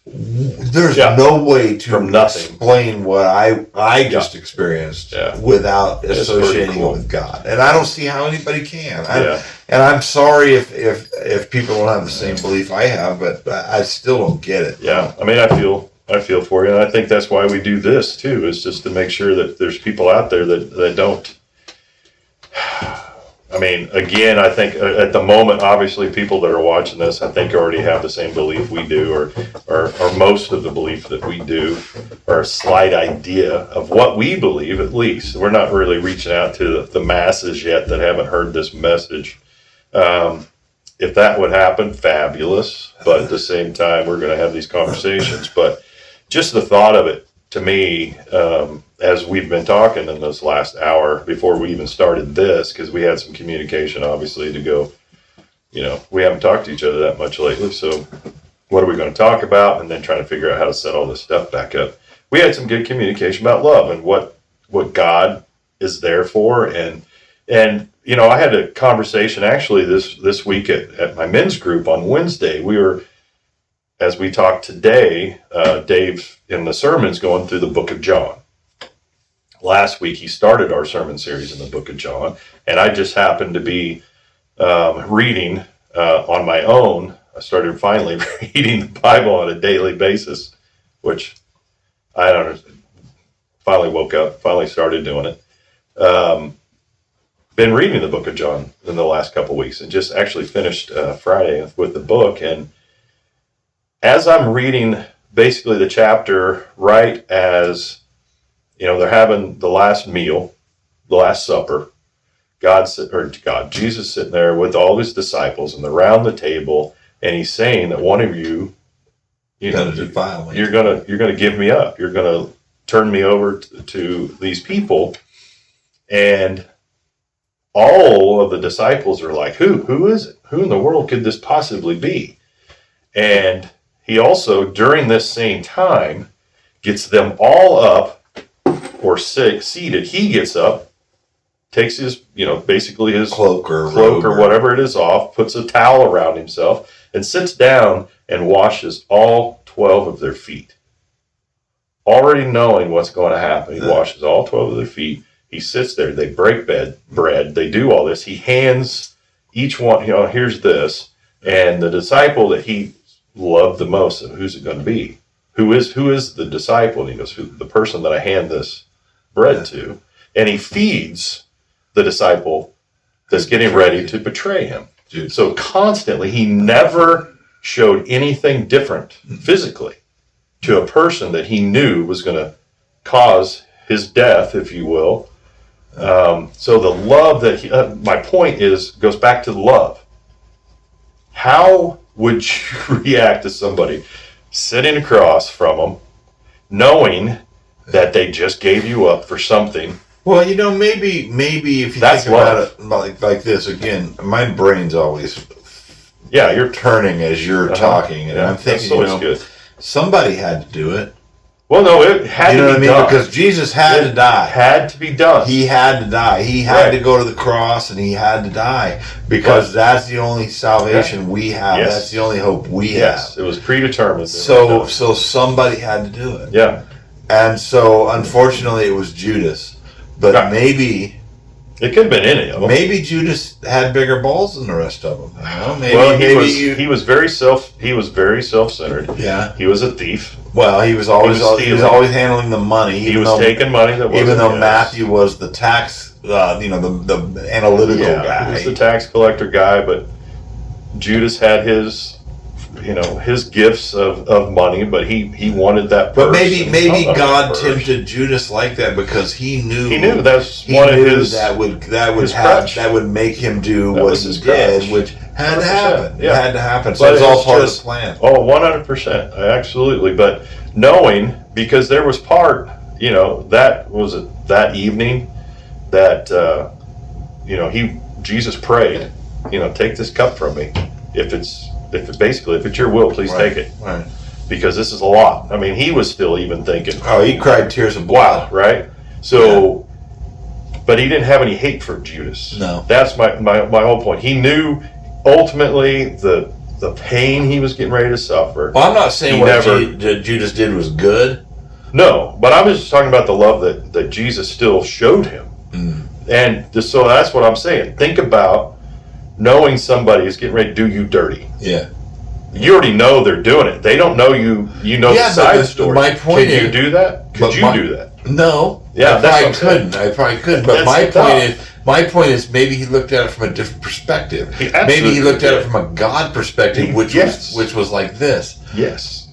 Speaker 2: there's no way to explain what I just experienced without associating it with God. And I don't see how anybody can. And I'm sorry if people don't have the same belief I have, but I still don't get it.
Speaker 1: Yeah. I mean, I feel for you. And I think that's why we do this too, is just to make sure that there's people out there that don't. I mean, again, I think at the moment, obviously, people that are watching this, I think already have the same belief we do, or most of the belief that we do, or a slight idea of what we believe, at least. We're not really reaching out to the masses yet that haven't heard this message. If that would happen, fabulous. But at the same time, we're going to have these conversations. But just the thought of it, to me, as we've been talking in this last hour before we even started this, because we had some communication, obviously, to go, we haven't talked to each other that much lately. So what are we going to talk about? And then trying to figure out how to set all this stuff back up. We had some good communication about love and what God is there for. And I had a conversation actually this week at my men's group on Wednesday. We were, as we talked today, Dave in the sermon's going through the book of John. Last week he started our sermon series in the book of John, and I just happened to be reading on my own. I started finally reading the Bible on a daily basis, which I don't know. Finally woke up, finally started doing it. Been reading the book of John in the last couple of weeks, and just actually finished Friday with the book. And as I'm reading basically the chapter right as, they're having the last meal, the Last Supper, Jesus sitting there with all his disciples and around the table, and he's saying that one of you, you're going to give me up. You're going to turn me over to these people. And all of the disciples are like, who is it? Who in the world could this possibly be? And he also, during this same time, gets them all up or seated. He gets up, takes his, basically his cloak or whatever it is off, puts a towel around himself, and sits down and washes all 12 of their feet. Already knowing what's going to happen, he washes all 12 of their feet. He sits there. They break bread. They do all this. He hands each one, here's this. And the disciple that he loved the most, and who's it going to be? Who is the disciple? And he goes, the person that I hand this bread to. And he feeds the disciple that's getting ready to betray him. Dude. So constantly, he never showed anything different physically to a person that he knew was going to cause his death, if you will. So the love that my point goes back to love. How would you react to somebody sitting across from them, knowing that they just gave you up for something?
Speaker 2: Well, maybe if you think about it like this again, my brain's always you're turning as you're talking, and I'm thinking, somebody had to do it.
Speaker 1: Well, no, it had to be done.
Speaker 2: Because Jesus had to die.
Speaker 1: Had to be done.
Speaker 2: He had to die. He had to go to the cross, and he had to die. Because that's the only salvation we have. Yes. That's the only hope we have.
Speaker 1: Yes, it was predetermined.
Speaker 2: So somebody had to do it.
Speaker 1: Yeah.
Speaker 2: And so, unfortunately, it was Judas. But maybe...
Speaker 1: It could have been any of them.
Speaker 2: Maybe Judas had bigger balls than the rest of them.
Speaker 1: He was very self-centered.
Speaker 2: Yeah.
Speaker 1: He was a thief.
Speaker 2: Well, he was always handling the money.
Speaker 1: He was taking money that wasn't
Speaker 2: even though Matthew was the tax, the analytical guy.
Speaker 1: He was the tax collector guy, but Judas had his his gifts of money, but he wanted that
Speaker 2: But
Speaker 1: person.
Speaker 2: maybe God tempted Judas like that because he knew
Speaker 1: that's one of his
Speaker 2: that would make him do
Speaker 1: that
Speaker 2: what
Speaker 1: was
Speaker 2: he
Speaker 1: his
Speaker 2: did,
Speaker 1: crutch.
Speaker 2: which had to happen.
Speaker 1: Yeah.
Speaker 2: It had to happen. So
Speaker 1: But
Speaker 2: it's all
Speaker 1: it's
Speaker 2: part
Speaker 1: just,
Speaker 2: of the plan.
Speaker 1: Oh, 100%, absolutely. But knowing, because there was part, that was that evening that Jesus prayed, take this cup from me. If it's your will, please take it.
Speaker 2: Right.
Speaker 1: Because this is a lot. I mean, he was still even thinking.
Speaker 2: Oh, he cried tears of blood.
Speaker 1: Wow, right? So, but he didn't have any hate for Judas.
Speaker 2: No.
Speaker 1: That's my whole point. He knew ultimately the pain he was getting ready to suffer.
Speaker 2: Well, I'm not saying what Judas did was good.
Speaker 1: No, but I'm just talking about the love that Jesus still showed him.
Speaker 2: Mm.
Speaker 1: And so that's what I'm saying. Think about knowing somebody is getting ready to do you dirty.
Speaker 2: Yeah.
Speaker 1: You already know they're doing it. They don't know you know the side story.
Speaker 2: My point
Speaker 1: Can you do that? Could you do that?
Speaker 2: No.
Speaker 1: Yeah,
Speaker 2: I probably couldn't. But my point is maybe he looked at it from a different perspective. Maybe he looked at it from a God perspective, which was like this.
Speaker 1: Yes.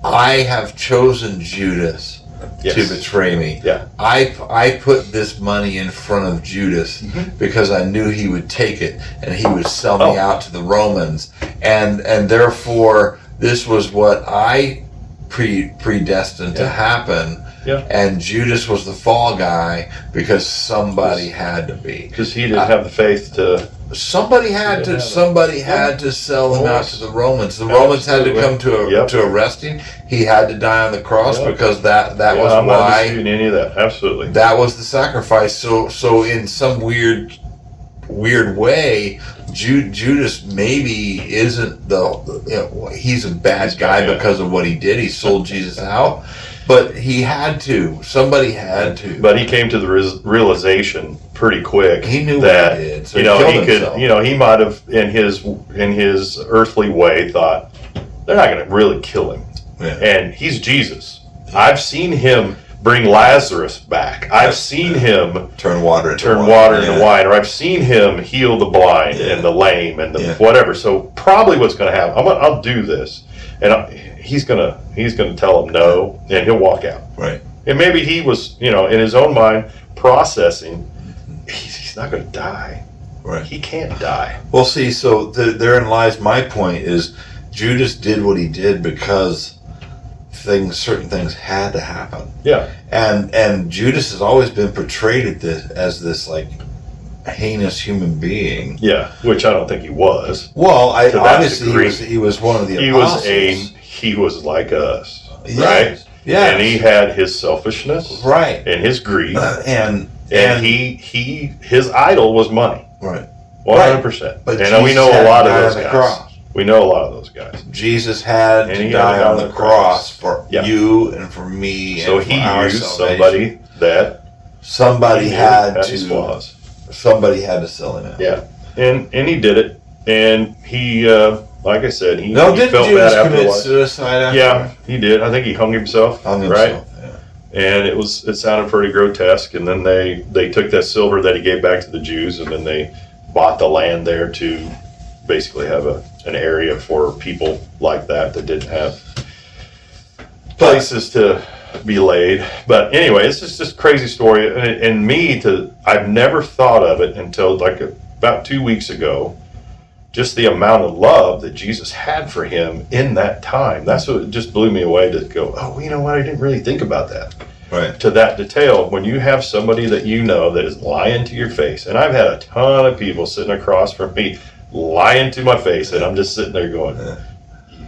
Speaker 2: I have chosen Judas to betray me.
Speaker 1: Yeah.
Speaker 2: I put this money in front of Judas because I knew he would take it and he would sell me out to the Romans, and therefore this was what I predestined to happen.
Speaker 1: Yeah.
Speaker 2: And Judas was the fall guy because somebody had to be.
Speaker 1: Because he didn't have the faith to.
Speaker 2: Somebody had to sell him out to the Romans. The Romans had to come to arrest him. He had to die on the cross because that was
Speaker 1: I'm
Speaker 2: why.
Speaker 1: not disputing any of that. Absolutely. That
Speaker 2: was the sacrifice. So in some weird way, Judas maybe isn't he's a bad guy because of what he did. He sold Jesus out. But he had to. Somebody had to.
Speaker 1: But he came to the realization pretty quick.
Speaker 2: He knew
Speaker 1: that
Speaker 2: what he did. So
Speaker 1: he could. He might have, in his earthly way, thought they're not going to really kill him.
Speaker 2: Yeah.
Speaker 1: And he's Jesus. I've seen him bring Lazarus back. I've seen him
Speaker 2: turn water into
Speaker 1: wine, or I've seen him heal the blind and the lame and the whatever. So probably what's going to happen? I'll do this, and he's gonna tell him no, and he'll walk out.
Speaker 2: Right.
Speaker 1: And maybe he was, in his own mind processing. He's not going to die.
Speaker 2: Right.
Speaker 1: He can't die.
Speaker 2: Well, see, so therein lies my point: is Judas did what he did because certain things had to happen.
Speaker 1: Yeah.
Speaker 2: And Judas has always been portrayed as this like heinous human being.
Speaker 1: Yeah, which I don't think he was.
Speaker 2: Well, obviously he was one of the apostles.
Speaker 1: He was like us,
Speaker 2: yes.
Speaker 1: right?
Speaker 2: Yeah.
Speaker 1: And he had his selfishness,
Speaker 2: right,
Speaker 1: and his greed,
Speaker 2: and
Speaker 1: his idol was money,
Speaker 2: right,
Speaker 1: 100%.
Speaker 2: But
Speaker 1: and we know a lot of those guys. We know a lot of those guys.
Speaker 2: Jesus had to die on the cross for you and for me.
Speaker 1: So
Speaker 2: and for
Speaker 1: he
Speaker 2: our
Speaker 1: used
Speaker 2: salvation.
Speaker 1: somebody
Speaker 2: had
Speaker 1: his flaws.
Speaker 2: Somebody had to sell him out.
Speaker 1: Yeah, and he did it, and he. Like I said, he felt
Speaker 2: Judas
Speaker 1: bad
Speaker 2: commit
Speaker 1: afterwards.
Speaker 2: suicide after?
Speaker 1: Yeah, he did. I think he hung himself. Right?
Speaker 2: Yeah.
Speaker 1: And it sounded pretty grotesque. And then they took that silver that he gave back to the Jews, and then they bought the land there to basically have an area for people like that didn't have places to be laid. But anyway, it's just this crazy story. And I've never thought of it until like about 2 weeks ago. Just the amount of love that Jesus had for him in that time. That's what just blew me away to go, oh, you know what? I didn't really think about that.
Speaker 2: Right.
Speaker 1: To that detail. When you have somebody that that is lying to your face, and I've had a ton of people sitting across from me lying to my face, and I'm just sitting there going,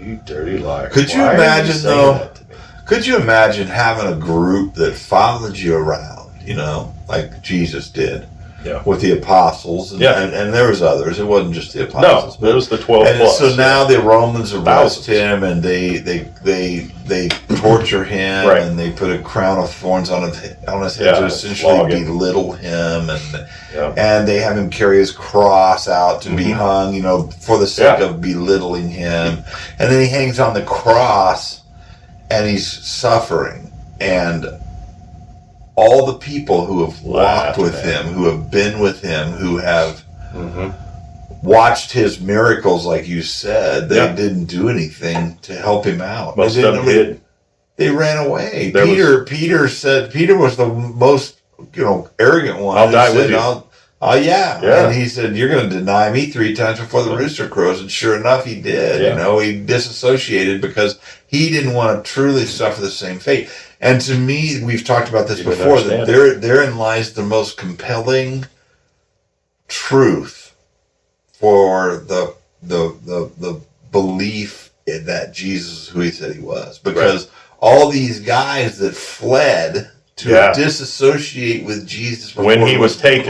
Speaker 1: you dirty liar.
Speaker 2: Could you imagine, though? Could you imagine having a group that followed you around, like Jesus did?
Speaker 1: Yeah.
Speaker 2: With the apostles, and there was others. It wasn't just the apostles.
Speaker 1: No, it was the 12
Speaker 2: and
Speaker 1: plus.
Speaker 2: So now the Romans arrest him, and they torture him,
Speaker 1: right.
Speaker 2: and they put a crown of thorns on his head to essentially belittle him, and they have him carry his cross out to be hung, for the sake of belittling him, and then he hangs on the cross, and he's suffering, and all the people who have walked with him, who have been with him, who have watched his miracles, like you said, they didn't do anything to help him out.
Speaker 1: Most of them did.
Speaker 2: They ran away. Peter said, Peter was the most, arrogant one.
Speaker 1: I'll die with you.
Speaker 2: Oh, yeah. And he said, you're going to deny me 3 times before the rooster crows. And sure enough, he did.
Speaker 1: Yeah.
Speaker 2: He disassociated because he didn't want to truly suffer the same fate. And to me, we've talked about this before, that therein lies the most compelling truth for the belief that Jesus is who he said he was. Because all these guys that fled to disassociate with Jesus
Speaker 1: when he was taken,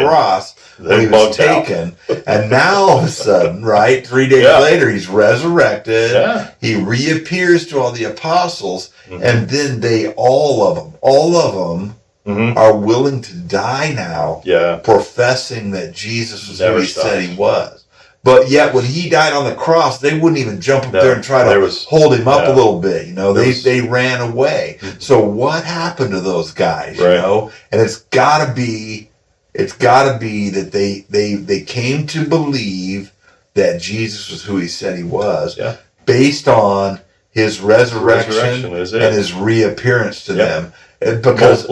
Speaker 2: and now all of a sudden, 3 days later, he's resurrected. Yeah. He reappears to all the apostles, and then all of them are willing to die now, professing that Jesus was who he said he was. But yet, when he died on the cross, they wouldn't even jump up there and try to hold him up a little bit. They ran away. So what happened to those guys? And it's got to be that they came to believe that Jesus was who he said he was, based on his resurrection and his reappearance to them. And because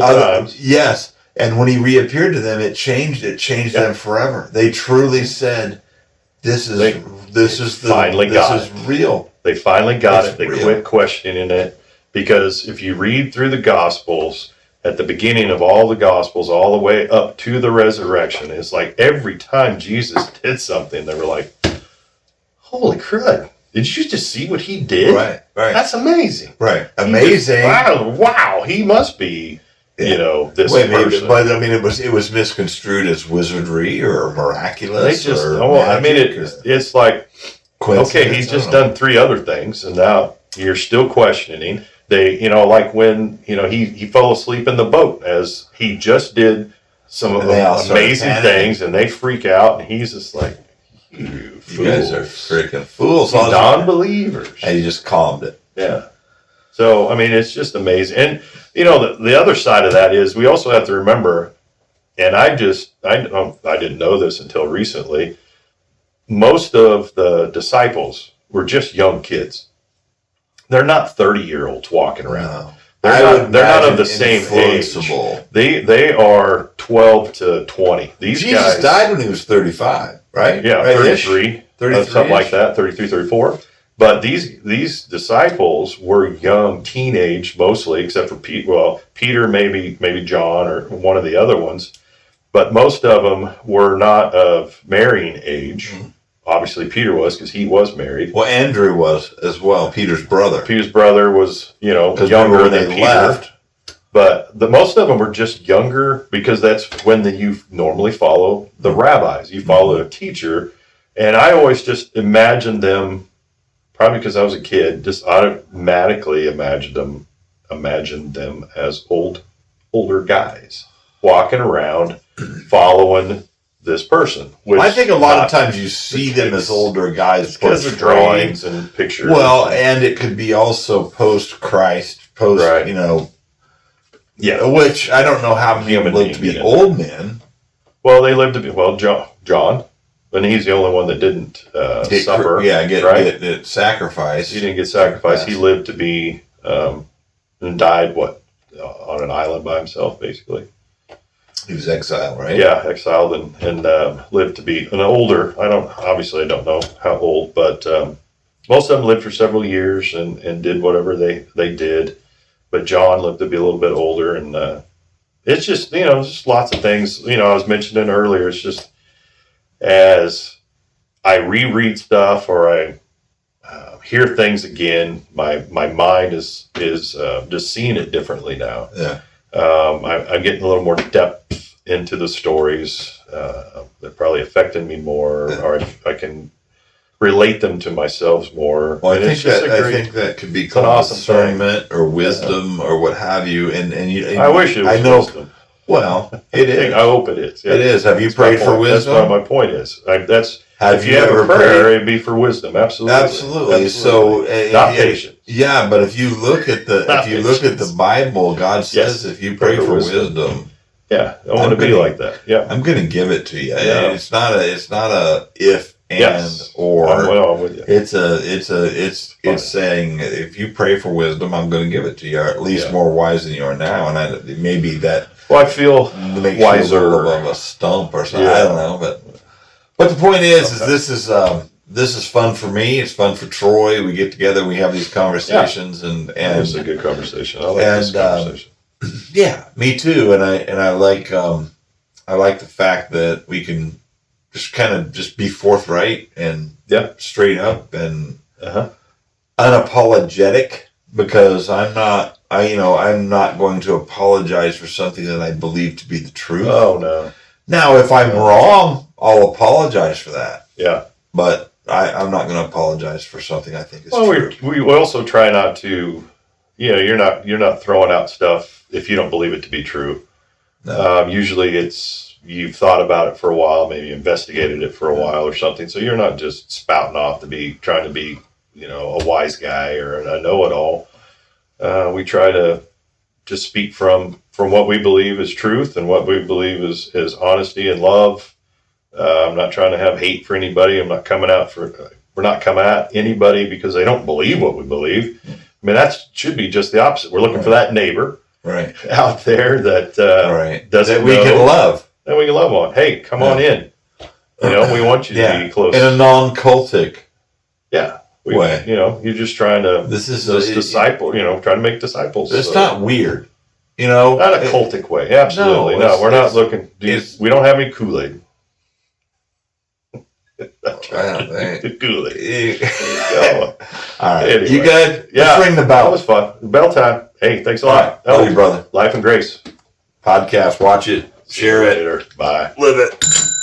Speaker 2: and when he reappeared to them, it changed them forever. They truly said, This is real.
Speaker 1: They finally got it. They quit questioning it, because if you read through the Gospels, at the beginning of all the Gospels, all the way up to the resurrection, it's like every time Jesus did something, they were like, "Holy crud! Did you just see what he did?
Speaker 2: Right.
Speaker 1: That's amazing.
Speaker 2: Right, amazing.
Speaker 1: Wow, he must be." This person.
Speaker 2: But I mean, it was misconstrued as wizardry or miraculous.
Speaker 1: They just, it's like, okay, he's just done 3 other things, and now you're still questioning. They, like when he fell asleep in the boat, as he just did some amazing things, and they freak out, and he's just like, you
Speaker 2: guys are freaking fools,
Speaker 1: non-believers,
Speaker 2: and he just calmed it.
Speaker 1: Yeah. So, I mean, it's just amazing. And, the other side of that is we also have to remember, and I didn't know this until recently, most of the disciples were just young kids. They're not 30-year-olds walking around. No. They're not of the same age. They are 12 to 20.
Speaker 2: Jesus guys died when he was 35, right?
Speaker 1: Yeah, 33, something like that, 33, 34. But these disciples were young, teenage mostly, except for Peter, maybe John or one of the other ones. But most of them were not of marrying age. Mm-hmm. Obviously, Peter was, because he was married.
Speaker 2: Well, Andrew was as well, Peter's brother.
Speaker 1: Peter's brother was, younger than Peter. Left. But most of them were just younger, because that's when you normally follow the rabbis. You follow a teacher. And I always just imagined them, probably because I was a kid, just automatically imagined them as older guys walking around, following this person. Which
Speaker 2: I think a lot of times you see them as older guys
Speaker 1: because of drawings and pictures.
Speaker 2: Well, and it could be also post-Christ, which I don't know how many of them lived to be old men.
Speaker 1: Well, they lived to be, John. And he's the only one that didn't suffer.
Speaker 2: Get sacrificed.
Speaker 1: He didn't get sacrificed. Yes. He lived to be and died on an island by himself, basically.
Speaker 2: He was exiled, right?
Speaker 1: Yeah, exiled and lived to be an older. I don't know how old, but most of them lived for several years and did whatever they did. But John lived to be a little bit older, and it's just just lots of things. I was mentioning earlier. It's just, as I reread stuff or I hear things again, my mind is just seeing it differently now.
Speaker 2: Yeah,
Speaker 1: I'm getting a little more depth into the stories that probably affected me more, or I can relate them to myself more.
Speaker 2: Well, I think that could be called awesome discernment or wisdom or what have you. And
Speaker 1: I wish it was wisdom.
Speaker 2: Well, it is.
Speaker 1: I hope it is.
Speaker 2: Yeah. It is. Have you prayed for wisdom?
Speaker 1: That's what my point is. If you have a prayer, it'd be for wisdom. Absolutely.
Speaker 2: So
Speaker 1: not patience.
Speaker 2: Yeah, but if you look at the Bible, God says if you pray for wisdom.
Speaker 1: Yeah, I want to be like that. Yeah,
Speaker 2: I'm going to give it to you.
Speaker 1: Yeah.
Speaker 2: It's not a if And
Speaker 1: yes.
Speaker 2: or
Speaker 1: I'm with you.
Speaker 2: it's saying, if you pray for wisdom, I'm going to give it to you, or at least more wise than you are now. And maybe that.
Speaker 1: Well, I feel
Speaker 2: makes
Speaker 1: wiser.
Speaker 2: You a little of a stump or something. I don't know, but the point is this is fun for me. It's fun for Troy. We get together, we have these conversations, and
Speaker 1: it's a good conversation. I like this conversation.
Speaker 2: Yeah, me too. And I like the fact that we can just kind of just be forthright and straight up and unapologetic, because I'm not going to apologize for something that I believe to be the truth.
Speaker 1: Oh no.
Speaker 2: Now, if I'm wrong, I'll apologize for that.
Speaker 1: Yeah.
Speaker 2: But I'm not going to apologize for something I think is true.
Speaker 1: We also try not to, you're not throwing out stuff if you don't believe it to be true. No. Usually it's, you've thought about it for a while, maybe investigated it for a while or something. So you're not just spouting off trying to be, a wise guy or a know-it-all. We try to just speak from what we believe is truth and what we believe is honesty and love. I'm not trying to have hate for anybody. We're not coming at anybody because they don't believe what we believe. I mean, that should be just the opposite. We're looking for that neighbor out there that doesn't
Speaker 2: that we can love.
Speaker 1: That we can love on. Hey, come on in. We want you to be close.
Speaker 2: In a non-cultic way.
Speaker 1: You're just trying to disciple, trying to make disciples.
Speaker 2: It's not weird.
Speaker 1: Not a cultic way. Absolutely. No, we're not looking. We don't have any Kool-Aid.
Speaker 2: Kool-Aid.
Speaker 1: There you go.
Speaker 2: All right.
Speaker 1: Anyway.
Speaker 2: You good?
Speaker 1: Yeah.
Speaker 2: Let's ring the bell.
Speaker 1: That was fun. Bell time. Hey, thanks a lot.
Speaker 2: Love you, brother.
Speaker 1: Life and Grace
Speaker 2: podcast. Watch it. Share it.
Speaker 1: Later. Bye.
Speaker 2: Live it.